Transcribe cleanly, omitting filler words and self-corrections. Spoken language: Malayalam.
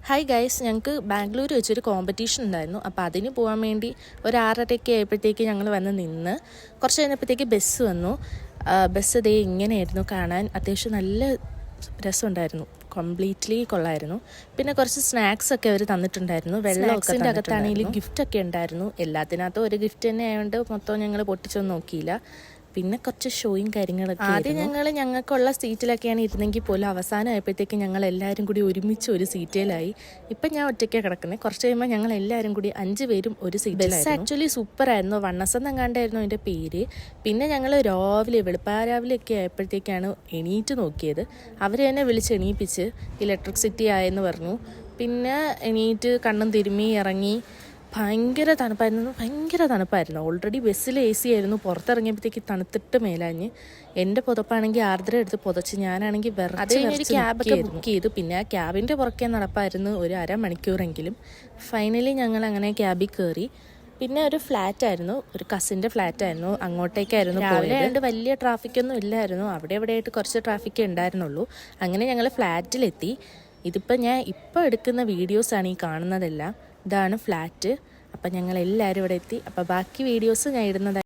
ഹായ് ഗൈസ്, ഞങ്ങൾക്ക് ബാംഗ്ലൂർ വെച്ചൊരു കോമ്പറ്റീഷൻ ഉണ്ടായിരുന്നു. അപ്പോൾ അതിന് പോകാൻ വേണ്ടി ഒരു 6:30 ആയപ്പോഴത്തേക്ക് ഞങ്ങൾ വന്ന് നിന്ന്. കുറച്ച് കഴിഞ്ഞപ്പോഴത്തേക്ക് ബസ് വന്നു. ബസ് ദേ ഇങ്ങനെയായിരുന്നു കാണാൻ. അത്യാവശ്യം നല്ല രസമുണ്ടായിരുന്നു, കംപ്ലീറ്റ്ലി കൊള്ളായിരുന്നു. പിന്നെ കുറച്ച് സ്നാക്സ് ഒക്കെ അവർ തന്നിട്ടുണ്ടായിരുന്നു. വെള്ളമൊക്കെ അകത്താണെങ്കിലും ഗിഫ്റ്റൊക്കെ ഉണ്ടായിരുന്നു. എല്ലാത്തിനകത്തും ഒരു ഗിഫ്റ്റ് തന്നെ ആയതുകൊണ്ട് മൊത്തം ഞങ്ങൾ പൊട്ടിച്ചൊന്നും നോക്കിയില്ല. പിന്നെ കുറച്ച് ഷോയും കാര്യങ്ങളൊക്കെ. ആദ്യം ഞങ്ങൾക്കുള്ള സീറ്റിലൊക്കെയാണ് ഇരുന്നെങ്കിൽ പോലും അവസാനം ആയപ്പോഴത്തേക്ക് ഞങ്ങൾ എല്ലാവരും കൂടി ഒരുമിച്ച് ഒരു സീറ്റിലായി. ഇപ്പം ഞാൻ ഒറ്റയ്ക്കാണ് കിടക്കുന്നത്. കുറച്ച് കഴിയുമ്പോൾ ഞങ്ങൾ എല്ലാവരും കൂടി 5 പേരും ഒരു സീറ്റിലായി. ബസ് ആക്ച്വലി സൂപ്പറായിരുന്നു. വണ്ണസെന്നെങ്ങാണ്ടായിരുന്നു അതിൻ്റെ പേര്. പിന്നെ ഞങ്ങൾ വെളുപ്പാരാവിലെയൊക്കെ ആയപ്പോഴത്തേക്കാണ് എണീറ്റ് നോക്കിയത്. അവർ തന്നെ വിളിച്ച് എണീപ്പിച്ച് ഇലക്ട്രിസിറ്റി ആയെന്ന് പറഞ്ഞു. പിന്നെ എണീറ്റ് കണ്ണും തിരുമ്മി ഇറങ്ങി. ഭയങ്കര തണുപ്പായിരുന്നു. ഓൾറെഡി ബസ്സിൽ AC ആയിരുന്നു. പുറത്തിറങ്ങിയപ്പോഴത്തേക്ക് തണുത്തിട്ട് മേലാഞ്ഞ്. എൻ്റെ പുതപ്പാണെങ്കിൽ ആർദ്ര എടുത്ത് പുതച്ച്, ഞാനാണെങ്കിൽ ഒരു ക്യാബൊക്കെ ബുക്ക് ചെയ്തു. പിന്നെ ആ ക്യാബിൻ്റെ പുറകെ നടപ്പായിരുന്നു ഒരു അരമണിക്കൂറെങ്കിലും. ഫൈനലി ഞങ്ങൾ അങ്ങനെ ക്യാബിൽ കയറി. പിന്നെ ഒരു ഫ്ലാറ്റായിരുന്നു, ഒരു കസിൻ്റെ ഫ്ലാറ്റായിരുന്നു. അങ്ങോട്ടേക്കായിരുന്നു പോയത്. വലിയ ട്രാഫിക്കൊന്നും ഇല്ലായിരുന്നു. അവിടെ എവിടെയായിട്ട് കുറച്ച് ട്രാഫിക്കേ ഉണ്ടായിരുന്നുള്ളൂ. അങ്ങനെ ഞങ്ങൾ ഫ്ലാറ്റിലെത്തി. ഞാൻ എടുക്കുന്ന വീഡിയോസാണ് ഈ കാണുന്നതെല്ലാം. ഇതാണ് ഫ്ലാറ്റ്. അപ്പം ഞങ്ങൾ എല്ലാവരും ഇവിടെ എത്തി. അപ്പോൾ ബാക്കി വീഡിയോസ് ഞാൻ ഇടുന്നത്